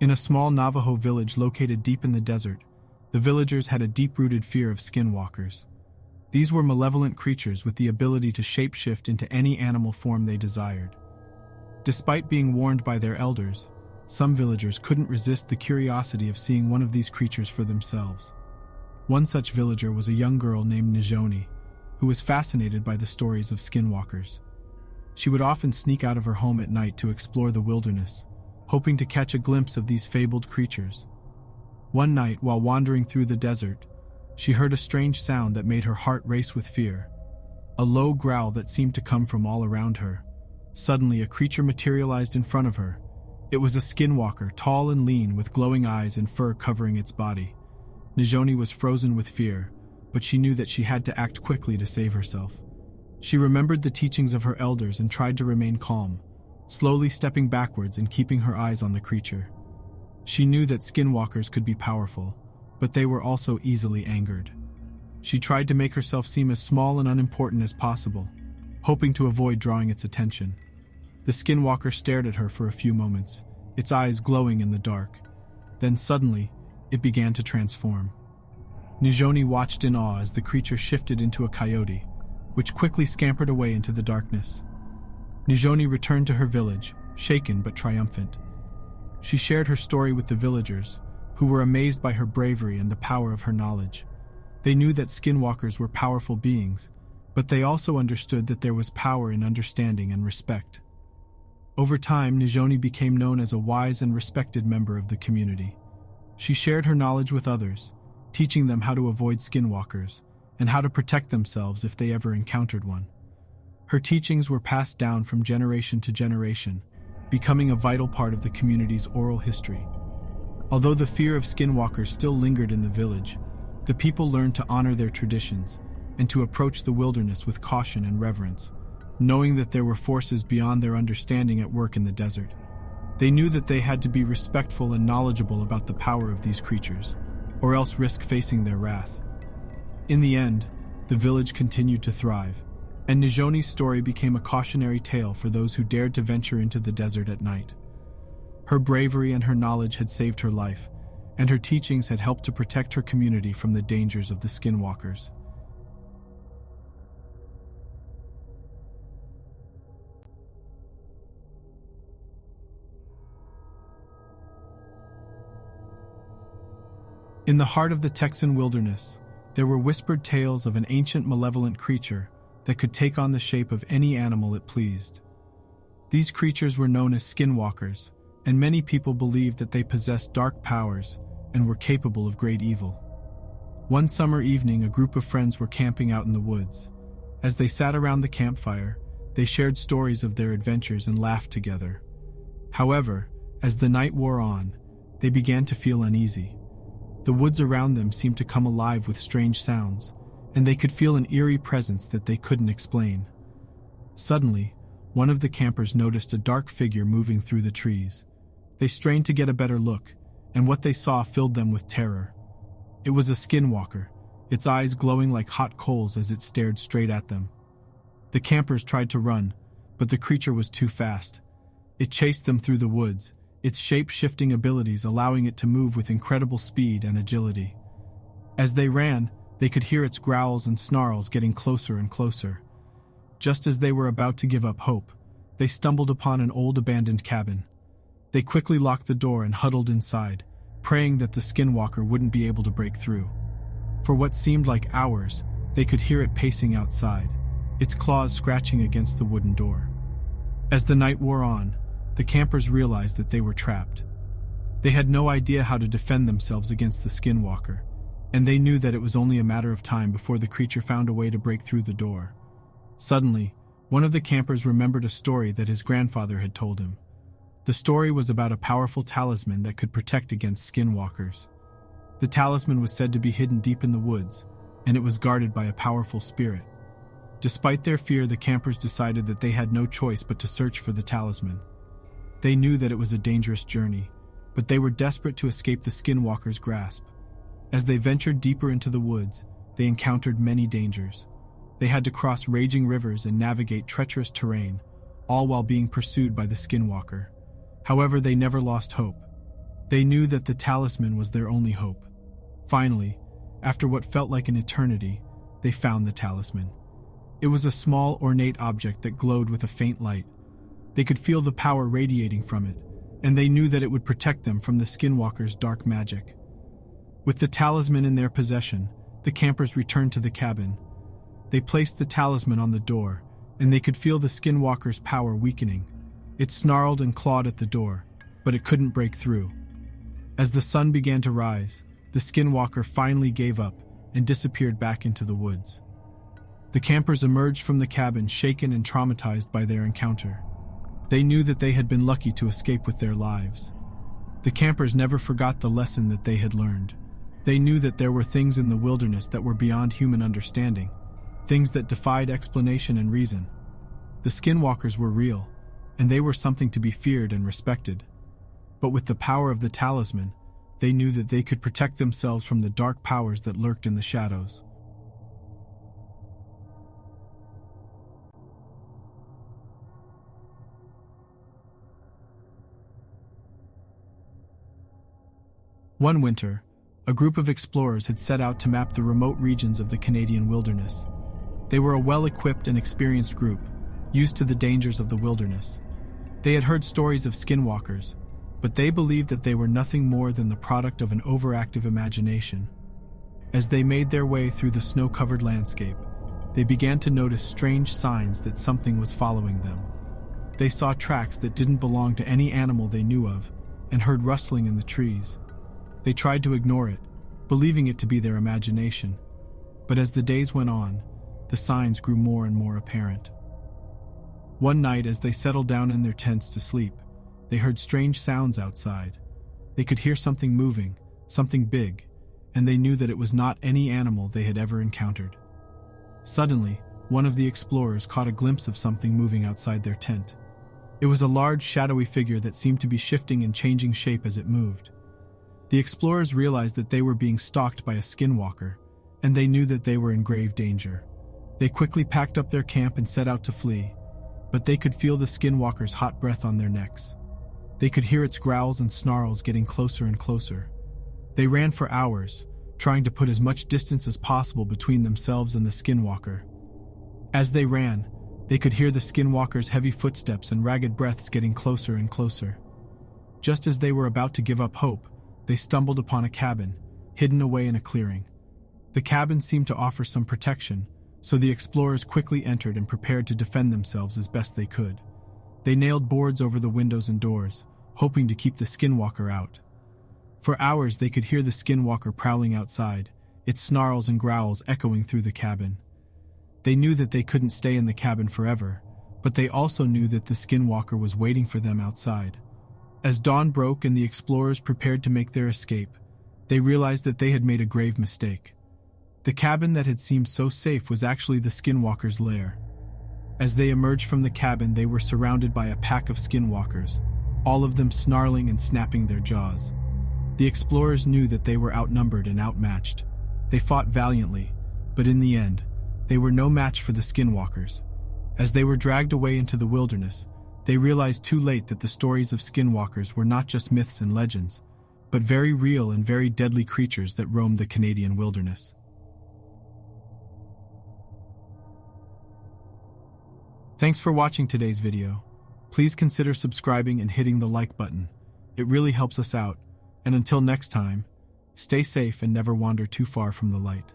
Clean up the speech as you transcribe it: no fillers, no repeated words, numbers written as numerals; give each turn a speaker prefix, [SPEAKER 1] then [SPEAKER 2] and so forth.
[SPEAKER 1] In a small Navajo village located deep in the desert, the villagers had a deep-rooted fear of skinwalkers. These were malevolent creatures with the ability to shapeshift into any animal form they desired. Despite being warned by their elders, some villagers couldn't resist the curiosity of seeing one of these creatures for themselves. One such villager was a young girl named Nijoni, who was fascinated by the stories of skinwalkers. She would often sneak out of her home at night to explore the wilderness, hoping to catch a glimpse of these fabled creatures. One night, while wandering through the desert, she heard a strange sound that made her heart race with fear. A low growl that seemed to come from all around her. Suddenly, a creature materialized in front of her. It was a skinwalker, tall and lean, with glowing eyes and fur covering its body. Nijoni was frozen with fear, but she knew that she had to act quickly to save herself. She remembered the teachings of her elders and tried to remain calm, slowly stepping backwards and keeping her eyes on the creature. She knew that skinwalkers could be powerful, but they were also easily angered. She tried to make herself seem as small and unimportant as possible, hoping to avoid drawing its attention. The skinwalker stared at her for a few moments, its eyes glowing in the dark. Then suddenly, it began to transform. Nijoni watched in awe as the creature shifted into a coyote, which quickly scampered away into the darkness. Nijoni returned to her village, shaken but triumphant. She shared her story with the villagers, who were amazed by her bravery and the power of her knowledge. They knew that skinwalkers were powerful beings, but they also understood that there was power in understanding and respect. Over time, Nijoni became known as a wise and respected member of the community. She shared her knowledge with others, teaching them how to avoid skinwalkers and how to protect themselves if they ever encountered one. Her teachings were passed down from generation to generation, becoming a vital part of the community's oral history. Although the fear of skinwalkers still lingered in the village, the people learned to honor their traditions and to approach the wilderness with caution and reverence, knowing that there were forces beyond their understanding at work in the desert. They knew that they had to be respectful and knowledgeable about the power of these creatures, or else risk facing their wrath. In the end, the village continued to thrive, and Nijoni's story became a cautionary tale for those who dared to venture into the desert at night. Her bravery and her knowledge had saved her life, and her teachings had helped to protect her community from the dangers of the skinwalkers. In the heart of the Texan wilderness, there were whispered tales of an ancient malevolent creature that could take on the shape of any animal it pleased. These creatures were known as skinwalkers, and many people believed that they possessed dark powers and were capable of great evil. One summer evening, a group of friends were camping out in the woods. As they sat around the campfire, they shared stories of their adventures and laughed together. However, as the night wore on, they began to feel uneasy. The woods around them seemed to come alive with strange sounds, and they could feel an eerie presence that they couldn't explain. Suddenly, one of the campers noticed a dark figure moving through the trees. They strained to get a better look, and what they saw filled them with terror. It was a skinwalker, its eyes glowing like hot coals as it stared straight at them. The campers tried to run, but the creature was too fast. It chased them through the woods, its shape-shifting abilities allowing it to move with incredible speed and agility. As they ran, they could hear its growls and snarls getting closer and closer. Just as they were about to give up hope, they stumbled upon an old abandoned cabin. They quickly locked the door and huddled inside, praying that the skinwalker wouldn't be able to break through. For what seemed like hours, they could hear it pacing outside, its claws scratching against the wooden door. As the night wore on, the campers realized that they were trapped. They had no idea how to defend themselves against the skinwalker, and they knew that it was only a matter of time before the creature found a way to break through the door. Suddenly, one of the campers remembered a story that his grandfather had told him. The story was about a powerful talisman that could protect against skinwalkers. The talisman was said to be hidden deep in the woods, and it was guarded by a powerful spirit. Despite their fear, the campers decided that they had no choice but to search for the talisman. They knew that it was a dangerous journey, but they were desperate to escape the skinwalker's grasp. As they ventured deeper into the woods, they encountered many dangers. They had to cross raging rivers and navigate treacherous terrain, all while being pursued by the skinwalker. However, they never lost hope. They knew that the talisman was their only hope. Finally, after what felt like an eternity, they found the talisman. It was a small, ornate object that glowed with a faint light. They could feel the power radiating from it, and they knew that it would protect them from the Skinwalker's dark magic. With the talisman in their possession, the campers returned to the cabin. They placed the talisman on the door, and they could feel the Skinwalker's power weakening. It snarled and clawed at the door, but it couldn't break through. As the sun began to rise, the Skinwalker finally gave up and disappeared back into the woods. The campers emerged from the cabin shaken and traumatized by their encounter. They knew that they had been lucky to escape with their lives. The campers never forgot the lesson that they had learned. They knew that there were things in the wilderness that were beyond human understanding, things that defied explanation and reason. The Skinwalkers were real, and they were something to be feared and respected. But with the power of the talisman, they knew that they could protect themselves from the dark powers that lurked in the shadows. One winter, a group of explorers had set out to map the remote regions of the Canadian wilderness. They were a well-equipped and experienced group, used to the dangers of the wilderness. They had heard stories of skinwalkers, but they believed that they were nothing more than the product of an overactive imagination. As they made their way through the snow-covered landscape, they began to notice strange signs that something was following them. They saw tracks that didn't belong to any animal they knew of, and heard rustling in the trees. They tried to ignore it, believing it to be their imagination. But as the days went on, the signs grew more and more apparent. One night, as they settled down in their tents to sleep, they heard strange sounds outside. They could hear something moving, something big, and they knew that it was not any animal they had ever encountered. Suddenly, one of the explorers caught a glimpse of something moving outside their tent. It was a large, shadowy figure that seemed to be shifting and changing shape as it moved. The explorers realized that they were being stalked by a skinwalker, and they knew that they were in grave danger. They quickly packed up their camp and set out to flee, but they could feel the skinwalker's hot breath on their necks. They could hear its growls and snarls getting closer and closer. They ran for hours, trying to put as much distance as possible between themselves and the skinwalker. As they ran, they could hear the skinwalker's heavy footsteps and ragged breaths getting closer and closer. Just as they were about to give up hope, they stumbled upon a cabin, hidden away in a clearing. The cabin seemed to offer some protection, so the explorers quickly entered and prepared to defend themselves as best they could. They nailed boards over the windows and doors, hoping to keep the skinwalker out. For hours they could hear the skinwalker prowling outside, its snarls and growls echoing through the cabin. They knew that they couldn't stay in the cabin forever, but they also knew that the skinwalker was waiting for them outside. As dawn broke and the explorers prepared to make their escape, they realized that they had made a grave mistake. The cabin that had seemed so safe was actually the skinwalker's lair. As they emerged from the cabin, they were surrounded by a pack of skinwalkers, all of them snarling and snapping their jaws. The explorers knew that they were outnumbered and outmatched. They fought valiantly, but in the end, they were no match for the skinwalkers. As they were dragged away into the wilderness, they realized too late that the stories of skinwalkers were not just myths and legends, but very real and very deadly creatures that roamed the Canadian wilderness. Thanks for watching today's video. Please consider subscribing and hitting the like button. It really helps us out. And until next time, stay safe and never wander too far from the light.